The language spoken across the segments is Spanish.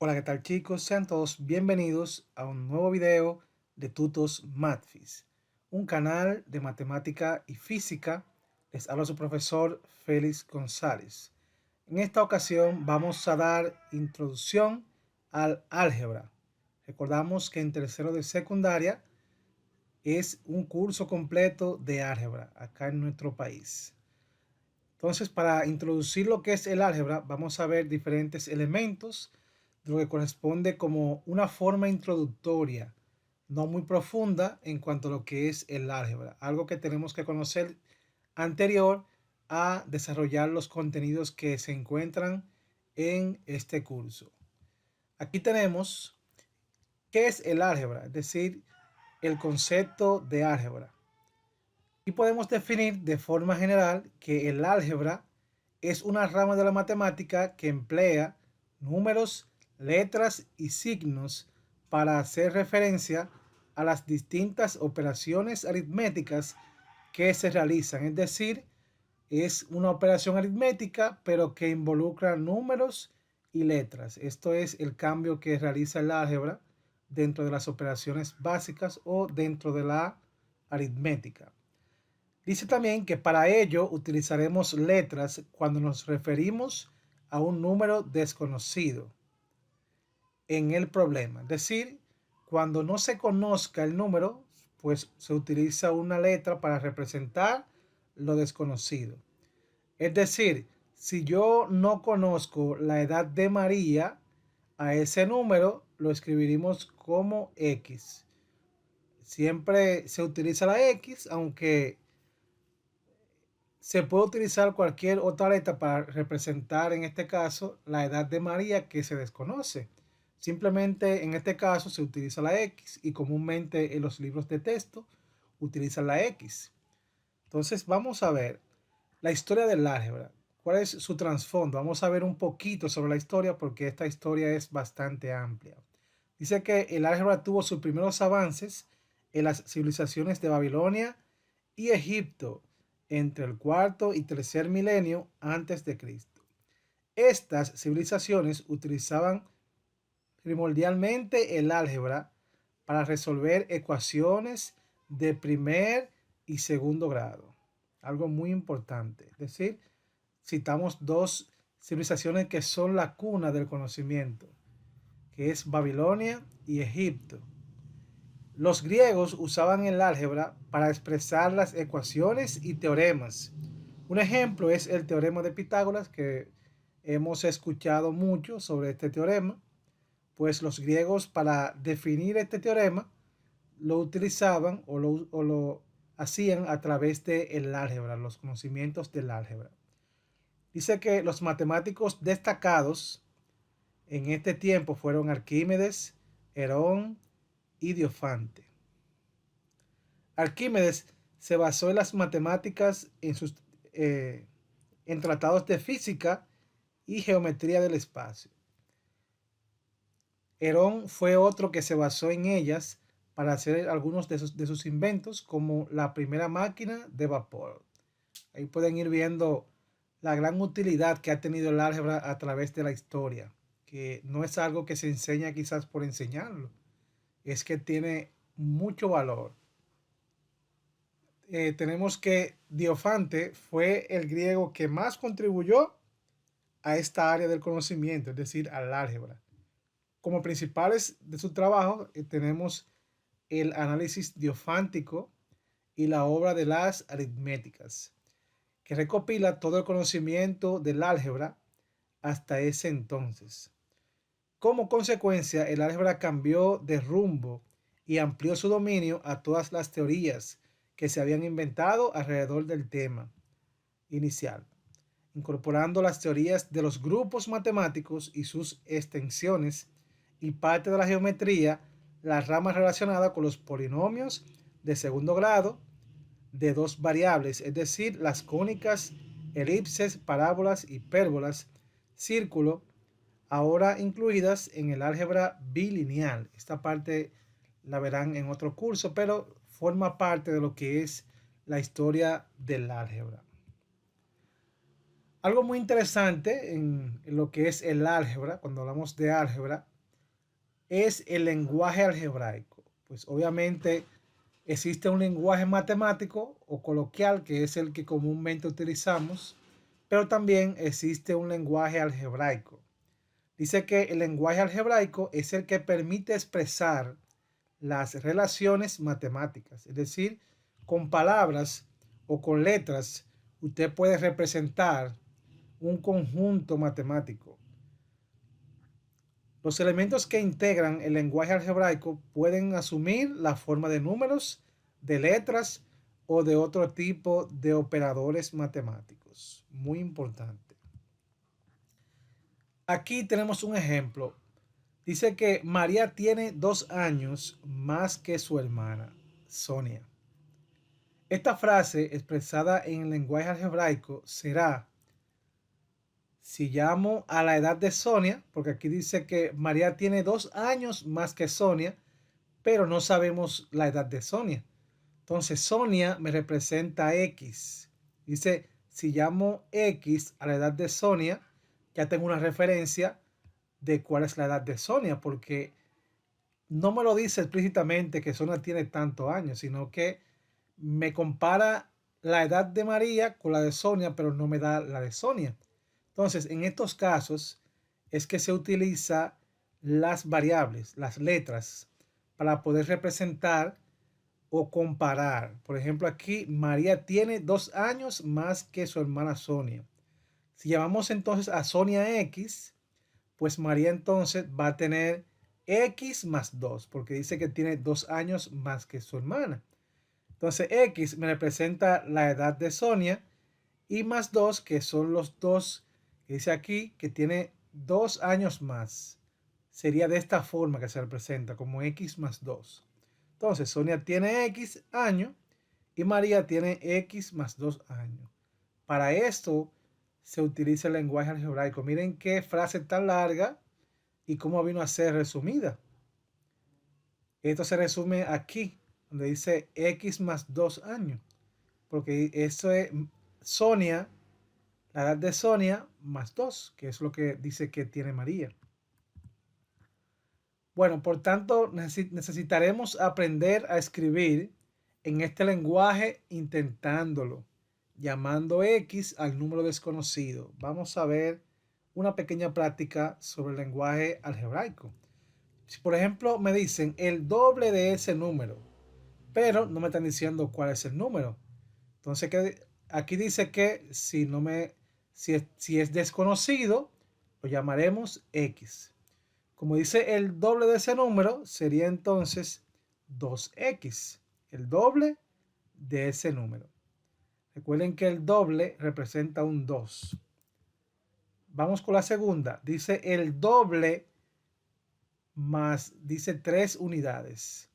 Hola, ¿qué tal chicos? Sean todos bienvenidos a un nuevo video de Tutos Matfis, un canal de matemática y física. Les habla su profesor Félix González. En esta ocasión vamos a dar introducción al álgebra. Recordamos que en tercero de secundaria es un curso completo de álgebra acá en nuestro país. Entonces, para introducir lo que es el álgebra, vamos a ver diferentes elementos de lo que corresponde como una forma introductoria, no muy profunda en cuanto a lo que es el álgebra, algo que tenemos que conocer anterior a desarrollar los contenidos que se encuentran en este curso. Aquí tenemos qué es el álgebra, es decir, el concepto de álgebra. Y podemos definir de forma general que el álgebra es una rama de la matemática que emplea números, letras y signos para hacer referencia a las distintas operaciones aritméticas que se realizan. Es decir, es una operación aritmética, pero que involucra números y letras. Esto es el cambio que realiza el álgebra dentro de las operaciones básicas o dentro de la aritmética. Dice también que para ello utilizaremos letras cuando nos referimos a un número desconocido en el problema. Es decir, cuando no se conozca el número, pues se utiliza una letra para representar lo desconocido. Es decir, si yo no conozco la edad de María, a ese número lo escribiremos como X. Siempre se utiliza la X, aunque se puede utilizar cualquier otra letra para representar en este caso la edad de María que se desconoce. Simplemente en este caso se utiliza la X y comúnmente en los libros de texto utilizan la X. Entonces vamos a ver la historia del álgebra. ¿Cuál es su trasfondo? Vamos a ver un poquito sobre la historia porque esta historia es bastante amplia. Dice que el álgebra tuvo sus primeros avances en las civilizaciones de Babilonia y Egipto entre el cuarto y tercer milenio antes de Cristo. Estas civilizaciones utilizaban primordialmente el álgebra para resolver ecuaciones de primer y segundo grado. Algo muy importante. Es decir, citamos dos civilizaciones que son la cuna del conocimiento, que es Babilonia y Egipto. Los griegos usaban el álgebra para expresar las ecuaciones y teoremas. Un ejemplo es el teorema de Pitágoras, que hemos escuchado mucho sobre este teorema. Pues los griegos, para definir este teorema, lo utilizaban o lo hacían a través del álgebra, los conocimientos del álgebra. Dice que los matemáticos destacados en este tiempo fueron Arquímedes, Herón y Diofante. Arquímedes se basó en las matemáticas en tratados de física y geometría del espacio. Herón fue otro que se basó en ellas para hacer algunos de sus inventos, como la primera máquina de vapor. Ahí pueden ir viendo la gran utilidad que ha tenido el álgebra a través de la historia, que no es algo que se enseña quizás por enseñarlo, es que tiene mucho valor. Tenemos que Diofante fue el griego que más contribuyó a esta área del conocimiento, es decir, al álgebra. Como principales de su trabajo tenemos el análisis diofántico y la obra de las aritméticas, que recopila todo el conocimiento del álgebra hasta ese entonces. Como consecuencia, el álgebra cambió de rumbo y amplió su dominio a todas las teorías que se habían inventado alrededor del tema inicial, incorporando las teorías de los grupos matemáticos y sus extensiones y parte de la geometría, la rama relacionada con los polinomios de segundo grado de dos variables, es decir, las cónicas, elipses, parábolas, hipérbolas, círculo, ahora incluidas en el álgebra bilineal. Esta parte la verán en otro curso, pero forma parte de lo que es la historia del álgebra. Algo muy interesante en lo que es el álgebra, cuando hablamos de álgebra, es el lenguaje algebraico? Pues obviamente existe un lenguaje matemático o coloquial que es el que comúnmente utilizamos, pero también existe un lenguaje algebraico. Dice que el lenguaje algebraico es el que permite expresar las relaciones matemáticas, es decir, con palabras o con letras, usted puede representar un conjunto matemático. Los elementos que integran el lenguaje algebraico pueden asumir la forma de números, de letras o de otro tipo de operadores matemáticos. Muy importante. Aquí tenemos un ejemplo. Dice que María tiene 2 años más que su hermana, Sonia. Esta frase expresada en el lenguaje algebraico será: si llamo a la edad de Sonia, porque aquí dice que María tiene 2 años más que Sonia, pero no sabemos la edad de Sonia. Entonces Sonia me representa X. Dice, si llamo X a la edad de Sonia, ya tengo una referencia de cuál es la edad de Sonia, porque no me lo dice explícitamente que Sonia tiene tantos años, sino que me compara la edad de María con la de Sonia, pero no me da la de Sonia. Entonces, en estos casos es que se utiliza las variables, las letras, para poder representar o comparar. Por ejemplo, aquí María tiene 2 años más que su hermana Sonia. Si llamamos entonces a Sonia X, pues María entonces va a tener X más 2, porque dice que tiene 2 años más que su hermana. Entonces X me representa la edad de Sonia y más 2, que son los dos que dice aquí, que tiene 2 años más. Sería de esta forma que se representa, como X más 2. Entonces Sonia tiene X años y María tiene X más 2 años. Para esto se utiliza el lenguaje algebraico. Miren qué frase tan larga y cómo vino a ser resumida. Esto se resume aquí, donde dice X más 2 años. Porque eso es Sonia, la edad de Sonia más 2, que es lo que dice que tiene María. Bueno, por tanto, necesitaremos aprender a escribir en este lenguaje intentándolo, llamando X al número desconocido. Vamos a ver una pequeña práctica sobre el lenguaje algebraico. Si por ejemplo me dicen el doble de ese número, pero no me están diciendo cuál es el número. Entonces aquí dice que si es desconocido, lo llamaremos X. Como dice el doble de ese número, sería entonces 2X, el doble de ese número. Recuerden que el doble representa un 2. Vamos con la segunda. Dice el doble más, dice 3 unidades.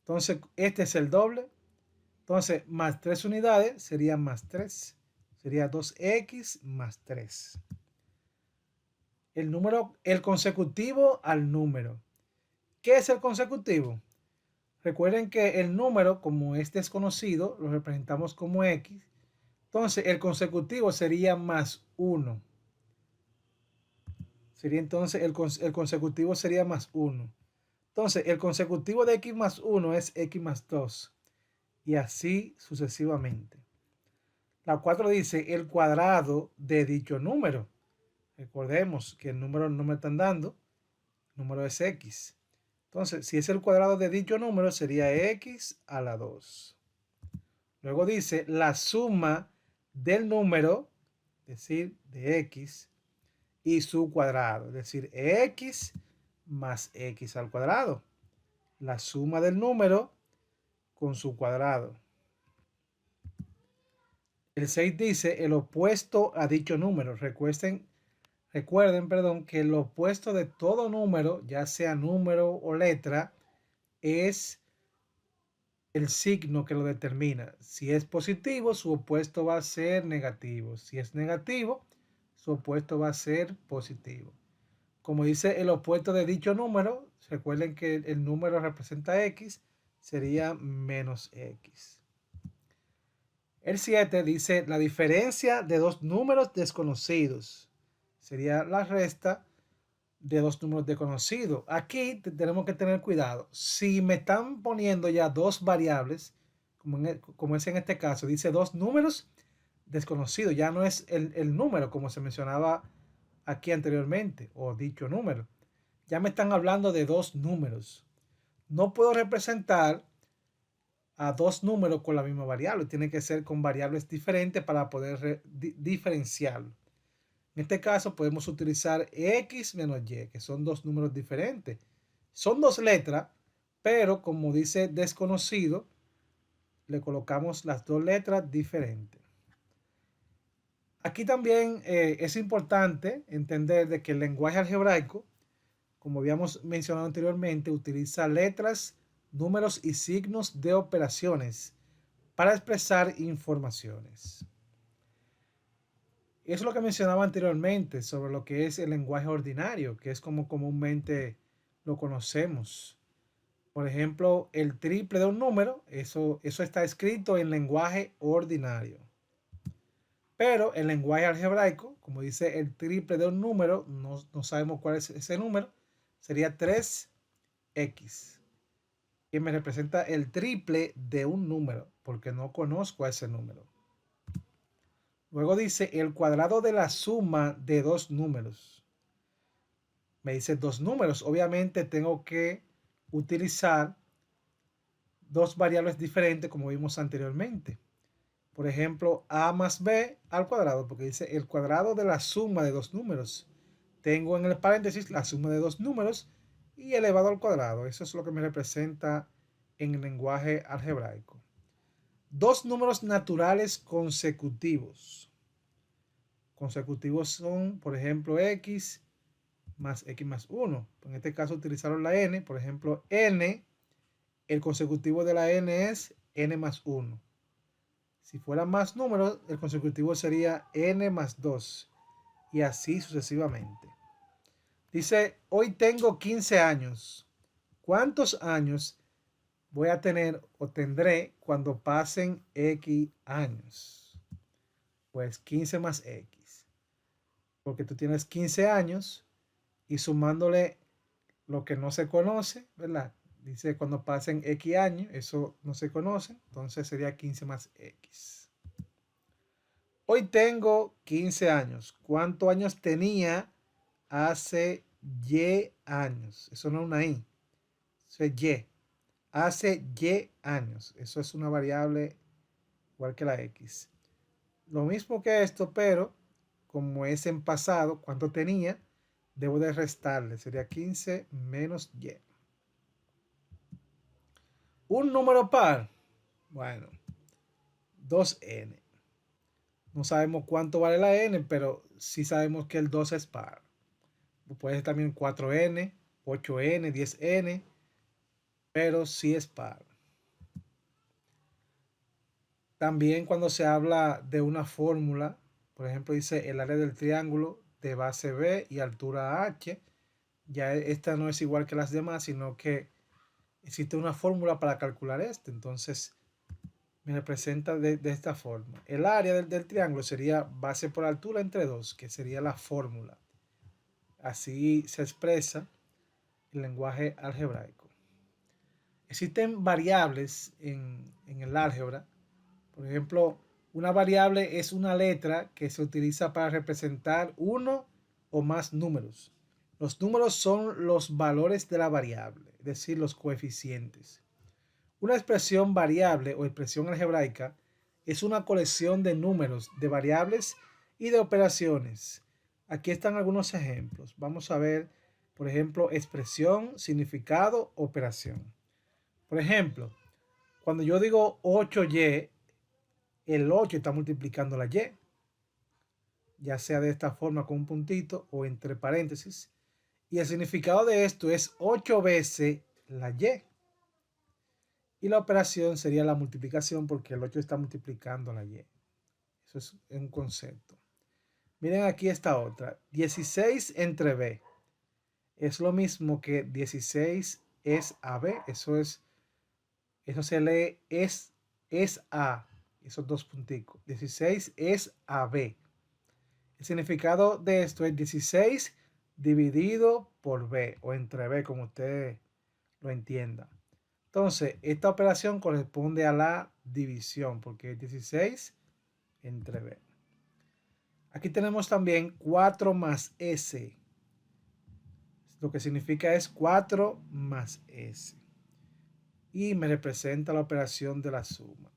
Entonces, este es el doble. Entonces, más 3 unidades sería más 3. Sería 2X más 3. El consecutivo al número. ¿Qué es el consecutivo? Recuerden que el número, como es desconocido, lo representamos como X. Entonces, el consecutivo sería más 1. Sería entonces, el consecutivo sería más 1. Entonces, el consecutivo de X más 1 es X más 2. Y así sucesivamente. La 4 dice el cuadrado de dicho número. Recordemos que el número no me están dando. El número es X. Entonces, si es el cuadrado de dicho número, sería X a la 2. Luego dice la suma del número, es decir, de X, y su cuadrado, es decir, X más X al cuadrado. La suma del número con su cuadrado. El 6 dice el opuesto a dicho número. Recuerden, que el opuesto de todo número, ya sea número o letra, es el signo que lo determina. Si es positivo, su opuesto va a ser negativo. Si es negativo, su opuesto va a ser positivo. Como dice el opuesto de dicho número, recuerden que el número representa X, sería menos X. El 7 dice la diferencia de dos números desconocidos. Sería la resta de dos números desconocidos. Aquí tenemos que tener cuidado. Si me están poniendo ya dos variables, como es en este caso, dice dos números desconocidos, ya no es el número como se mencionaba aquí anteriormente, o dicho número. Ya me están hablando de dos números. No puedo representar a dos números con la misma variable, tiene que ser con variables diferentes para poder diferenciarlo. En este caso podemos utilizar x menos y, que son dos números diferentes. Son dos letras, pero como dice desconocido, le colocamos las dos letras diferentes. Aquí también es importante entender de que el lenguaje algebraico, como habíamos mencionado anteriormente, utiliza letras, números y signos de operaciones para expresar informaciones. Eso es lo que mencionaba anteriormente sobre lo que es el lenguaje ordinario, que es como comúnmente lo conocemos. Por ejemplo, el triple de un número, eso está escrito en lenguaje ordinario. Pero el lenguaje algebraico, como dice el triple de un número, no sabemos cuál es ese número, sería 3x, que me representa el triple de un número, porque no conozco a ese número. Luego dice el cuadrado de la suma de dos números. Me dice dos números. Obviamente tengo que utilizar dos variables diferentes como vimos anteriormente. Por ejemplo, a más b al cuadrado, porque dice el cuadrado de la suma de dos números. Tengo en el paréntesis la suma de dos números y elevado al cuadrado. Eso es lo que me representa en el lenguaje algebraico. Dos números naturales consecutivos. Consecutivos son, por ejemplo, x más x más 1. En este caso utilizaron la n. Por ejemplo, n, el consecutivo de la n es n más 1. Si fueran más números, el consecutivo sería n más 2. Y así sucesivamente. Dice, hoy tengo 15 años. ¿Cuántos años voy a tener o tendré cuando pasen x años? Pues 15 más x. Porque tú tienes 15 años y sumándole lo que no se conoce, ¿verdad? Dice cuando pasen x años, eso no se conoce, entonces sería 15 más x. Hoy tengo 15 años. ¿Cuántos años tenía hace y años? Eso no es una y, eso es y. Hace y años. Eso es una variable igual que la x. Lo mismo que esto, pero como es en pasado, ¿cuánto tenía? Debo de restarle. Sería 15 menos y. Un número par. Bueno, 2n. No sabemos cuánto vale la n, pero sí sabemos que el 2 es par. Puede ser también 4n, 8n, 10n, pero sí es par. También cuando se habla de una fórmula, por ejemplo, dice el área del triángulo de base B y altura h, ya esta no es igual que las demás, sino que existe una fórmula para calcular esto. Entonces, me representa de esta forma. El área del triángulo sería base por altura entre 2, que sería la fórmula. Así se expresa el lenguaje algebraico. Existen variables en el álgebra. Por ejemplo, una variable es una letra que se utiliza para representar uno o más números. Los números son los valores de la variable, es decir, los coeficientes. Una expresión variable o expresión algebraica es una colección de números, de variables y de operaciones. Aquí están algunos ejemplos. Vamos a ver, por ejemplo, expresión, significado, operación. Por ejemplo, cuando yo digo 8y, el 8 está multiplicando la y, ya sea de esta forma con un puntito o entre paréntesis. Y el significado de esto es 8 veces la y. Y la operación sería la multiplicación porque el 8 está multiplicando la y. Eso es un concepto. Miren aquí esta otra. 16 entre b. Es lo mismo que 16 es AB. Eso se lee es A. Esos dos punticos. 16 es AB. El significado de esto es 16 dividido por b o entre b, como usted lo entienda. Entonces, esta operación corresponde a la división porque es 16 entre b. Aquí tenemos también 4 más s. Lo que significa es 4 más s. Y me representa la operación de la suma.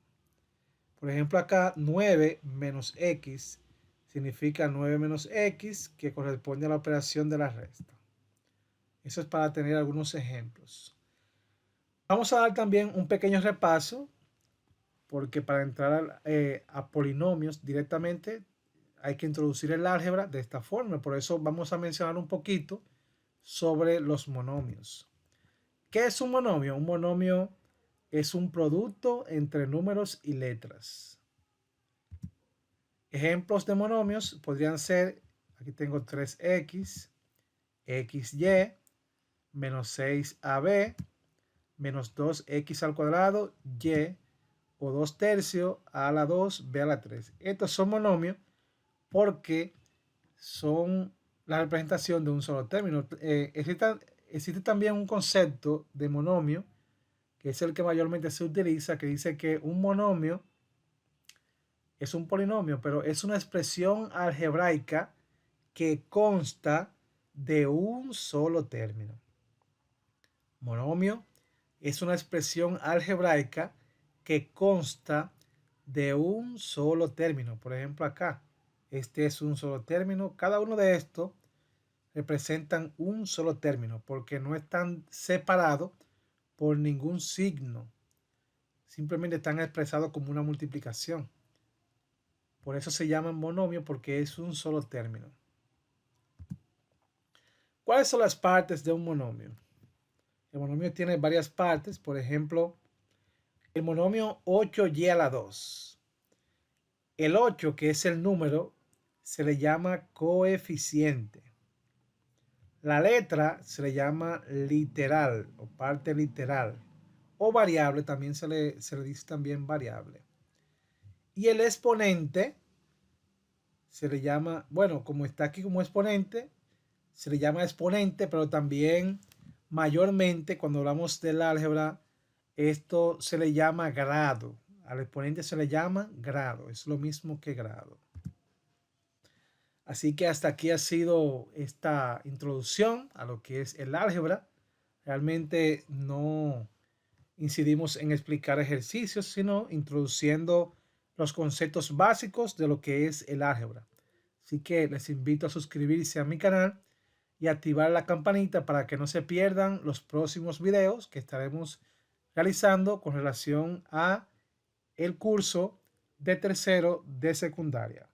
Por ejemplo, acá 9 menos x significa 9 menos x, que corresponde a la operación de la resta. Eso es para tener algunos ejemplos. Vamos a dar también un pequeño repaso, porque para entrar a polinomios directamente hay que introducir el álgebra de esta forma. Por eso vamos a mencionar un poquito sobre los monomios. ¿Qué es un monomio? Un monomio es un producto entre números y letras. Ejemplos de monomios podrían ser, aquí tengo 3x, xy, menos 6ab, menos 2x al cuadrado, y, o 2 tercios, a la 2, b a la 3. Estos son monomios porque son la representación de un solo término. Existe también un concepto de monomio, que es el que mayormente se utiliza, que dice que un monomio es un polinomio, pero es una expresión algebraica que consta de un solo término. Monomio es una expresión algebraica que consta de un solo término. Por ejemplo, acá, este es un solo término. Cada uno de estos representan un solo término porque no están separados por ningún signo. Simplemente están expresados como una multiplicación. Por eso se llaman monomio, porque es un solo término. ¿Cuáles son las partes de un monomio? El monomio tiene varias partes. Por ejemplo, el monomio 8y a la 2. El 8, que es el número, se le llama coeficiente. La letra se le llama literal o parte literal. O variable, también se le dice también variable. Y el exponente se le llama, bueno, como está aquí como exponente, se le llama exponente, pero también mayormente cuando hablamos del álgebra, esto se le llama grado. Al exponente se le llama grado, es lo mismo que grado. Así que hasta aquí ha sido esta introducción a lo que es el álgebra. Realmente no incidimos en explicar ejercicios, sino introduciendo los conceptos básicos de lo que es el álgebra. Así que les invito a suscribirse a mi canal y activar la campanita para que no se pierdan los próximos videos que estaremos realizando con relación a el curso de tercero de secundaria.